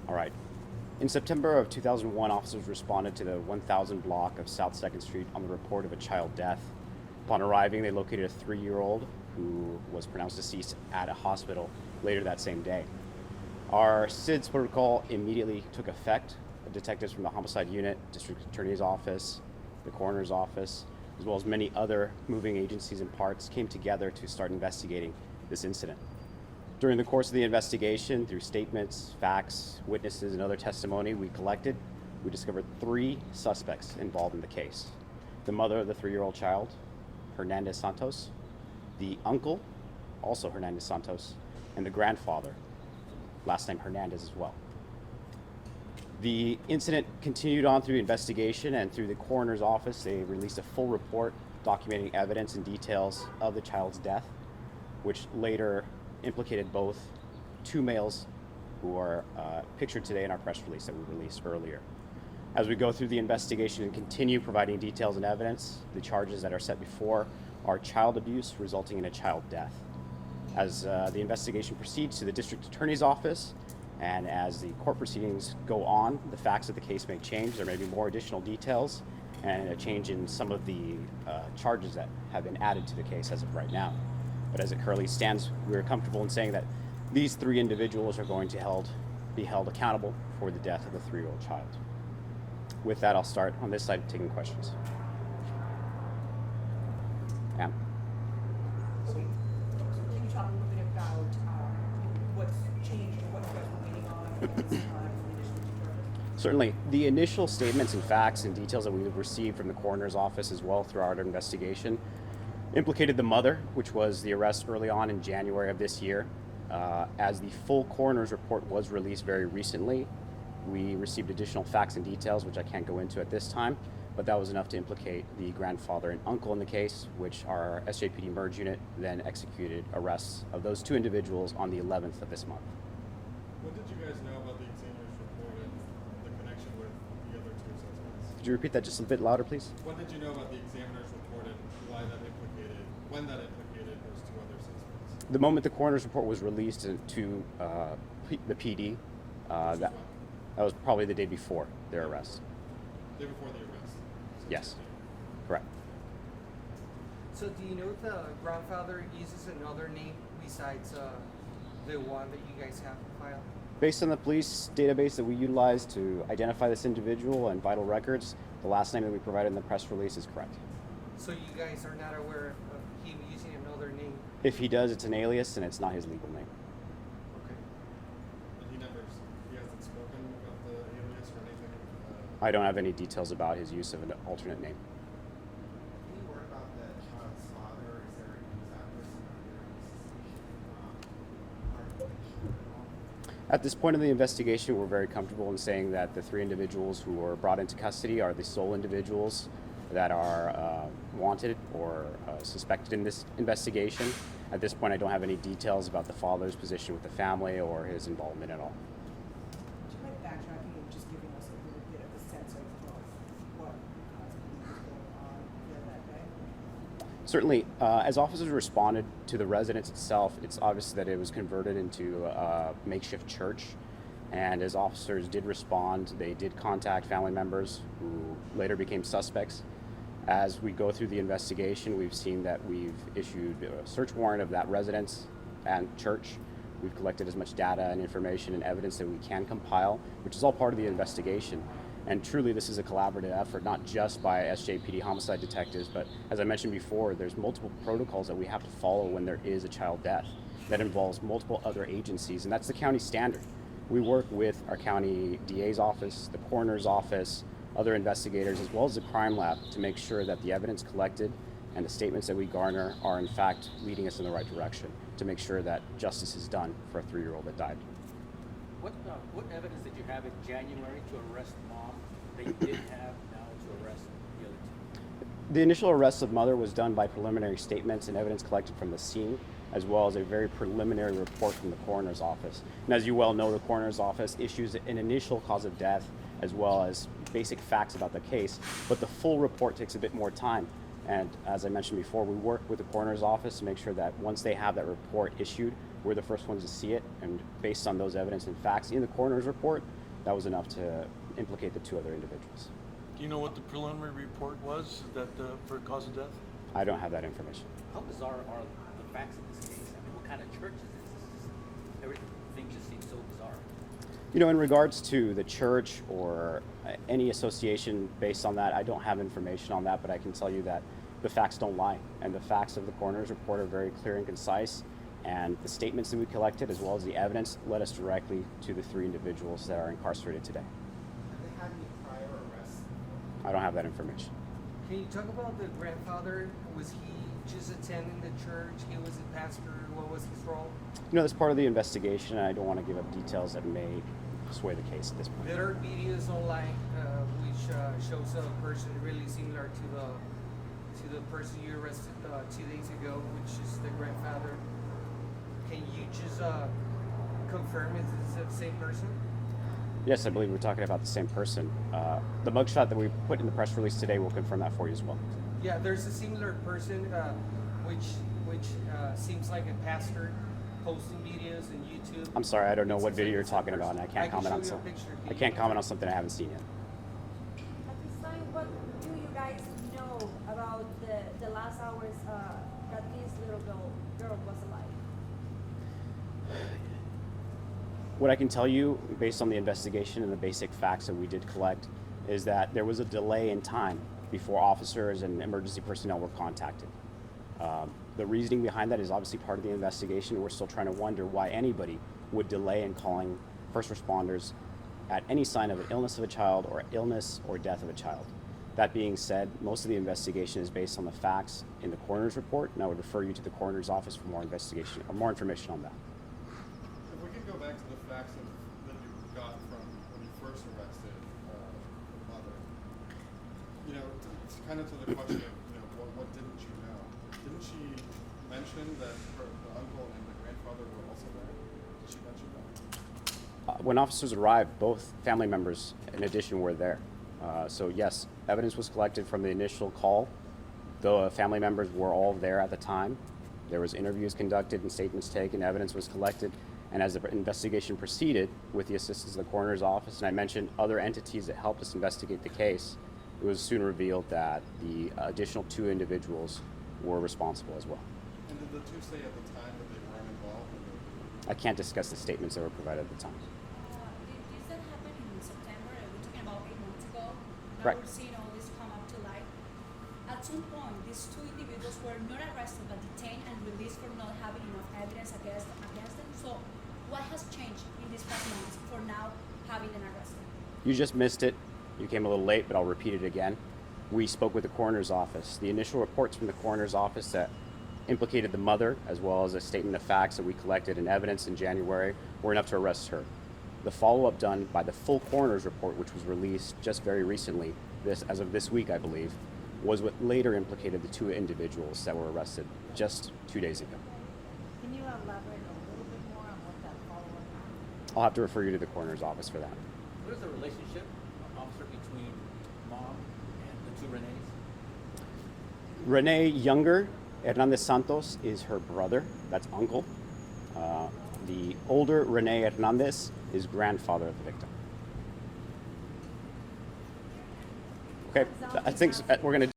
All right. In September of 2001, officers responded to the 1000 block of South 2nd Street on the report of a child death. Upon arriving, they located a 3-year-old who was pronounced deceased at a hospital later that same day. Our SIDS protocol immediately took effect. Detectives from the Homicide Unit, District Attorney's Office, the Coroner's Office, as well as many other moving agencies and parts came together to start investigating this incident. During the course of the investigation, through statements, facts, witnesses, and other testimony we collected, we discovered 3 suspects involved in the case. The mother of the 3-year-old child, Hernandez Santos, the uncle, also Hernandez Santos, and the grandfather, last name Hernandez as well. The incident continued on through investigation, and through the coroner's office, they released a full report documenting evidence and details of the child's death, which later implicated both 2 males who are pictured today in our press release that we released earlier. As we go through the investigation and continue providing details and evidence, the charges that are set before are child abuse resulting in a child death. As the investigation proceeds to the district attorney's office, and as the court proceedings go on, the facts of the case may change. There may be more additional details and a change in some of the charges that have been added to the case as of right now. But as it currently stands, we're comfortable in saying that these 3 individuals are going to be held accountable for the death of the 3-year-old child. With that, I'll start on this side taking questions. Ann? Okay. So can you talk a little bit about what's changed and what you guys were waiting on at this time initially determined? Certainly. The initial statements and facts and details that we received from the coroner's office as well throughout our investigation implicated the mother, which was the arrest early on in January of this year. As the full coroner's report was released very recently, we received additional facts and details, which I can't go into at this time, but that was enough to implicate the grandfather and uncle in the case, which our SJPD merge unit then executed arrests of those 2 individuals on the 11th of this month. What did you guys know about the examiner's report and the connection with the other 2 suspects? Could you repeat that just a bit louder, please? What did you know about the examiner's report and when that implicated those 2 other suspects? The moment the coroner's report was released to the PD, that was probably the day before their arrest. Day before the arrest? So Yes, correct. So do you know if the grandfather uses another name besides the one that you guys have in file? Based on the police database that we utilized to identify this individual and vital records, the last name that we provided in the press release is correct. So you guys are not aware of him using another name? If he does, it's an alias and it's not his legal name. And he hasn't spoken about the alias or anything? I don't have any details about his use of an alternate name. Any word about the child's father? Is there any news out there? At this point in the investigation, we're very comfortable in saying that the 3 individuals who were brought into custody are the sole individuals that are wanted or suspected in this investigation. At this point, I don't have any details about the father's position with the family or his involvement at all. Do you mind backtracking and just giving us a little bit of a sense of what was going on there that day? Certainly, as officers responded to the residence itself, it's obvious that it was converted into a makeshift church. And as officers did respond, they did contact family members who later became suspects. As we go through the investigation, we've seen that we've issued a search warrant of that residence and church. We've collected as much data and information and evidence that we can compile, which is all part of the investigation. And truly, this is a collaborative effort, not just by SJPD homicide detectives, but as I mentioned before, there's multiple protocols that we have to follow when there is a child death that involves multiple other agencies, and that's the county standard. We work with our county DA's office, the coroner's office, other investigators, as well as the crime lab to make sure that the evidence collected and the statements that we garner are in fact leading us in the right direction to make sure that justice is done for a 3-year-old that died. What evidence did you have in January to arrest mom that you didn't have now to arrest the other 2? The initial arrest of mother was done by preliminary statements and evidence collected from the scene, as well as a very preliminary report from the coroner's office. And as you well know, the coroner's office issues an initial cause of death as well as basic facts about the case, but the full report takes a bit more time. And as I mentioned before, we work with the coroner's office to make sure that once they have that report issued, we're the first ones to see it. And based on those evidence and facts in the coroner's report, That was enough to implicate the two other individuals. Do you know what the preliminary report was that for cause of death? I don't have that information. How bizarre are the facts in this case? I mean, what kind of church is this? This is, everything just seems so bizarre. You know, in regards to the church or any association based on that, I don't have information on that, but I can tell you that the facts don't lie. And the facts of the coroner's report are very clear and concise. And the statements that we collected, as well as the evidence, led us directly to the three individuals that are incarcerated today. Have they had any prior arrests? I don't have that information. Can you talk about the grandfather? Was he just attending the church? He was a pastor? What was his role? You know, that's part of the investigation, and I don't want to give up details that may sway the case at this point. There are videos online which shows a person really similar to the person you arrested 2 days ago, which is the grandfather. Can you just confirm if this is the same person? Yes, I believe we're talking about the same person. The mugshot that we put in the press release today will confirm that for you as well. Yeah, there's a similar person which seems like a pastor posting videos on YouTube. I'm sorry, I don't know It's what the video same- you're it's the talking same about, and I person. can't comment on can show you a something. picture. I can't comment on something I haven't seen yet. At this time, what do you guys know about the last hours that this little girl was alive? What I can tell you, based on the investigation and the basic facts that we did collect, is that there was a delay in time before officers and emergency personnel were contacted. The reasoning behind that is obviously part of the investigation. We're still trying to wonder why anybody would delay in calling first responders at any sign of an illness of a child or illness or death of a child. That being said, most of the investigation is based on the facts in the coroner's report, and I would refer you to the coroner's office for more investigation or more information on that. If we could go back to the facts that you got from when you first arrested the mother, you know, it's kind of to the question of, you know, what didn't you know? Didn't she mention that the uncle and the grandfather were also there? Did she mention that? When officers arrived, both family members, in addition, were there. So yes, evidence was collected from the initial call. The family members were all there at the time. There was interviews conducted and statements taken, evidence was collected, and as the investigation proceeded with the assistance of the coroner's office, and I mentioned other entities that helped us investigate the case, it was soon revealed that the additional two individuals were responsible as well. And did the two say at the time that they weren't involved? I can't discuss the statements that were provided at the time. This that happened in September, we're talking about 8 months ago. Now Right. we're seeing all this come up to light. At some point, these two individuals were not arrested but detained and released for not having enough evidence against them. So what has changed in these past months for now having them arrested? You just missed it. You came a little late, but I'll repeat it again. We spoke with the coroner's office. The initial reports from the coroner's office that implicated the mother, as well as a statement of facts that we collected in evidence in January, were enough to arrest her. The follow-up done by the full coroner's report, which was released just very recently, as of this week, I believe, was what later implicated the two individuals that were arrested just 2 days ago. Can you elaborate a little bit more on what that follow-up? I'll have to refer you to the coroner's office for that. What is the relationship, officer, between mom and the two Renees? Renee Younger, Hernandez Santos, is her brother. That's uncle. The older Renee Hernandez is grandfather of the victim. Okay, I think we're going to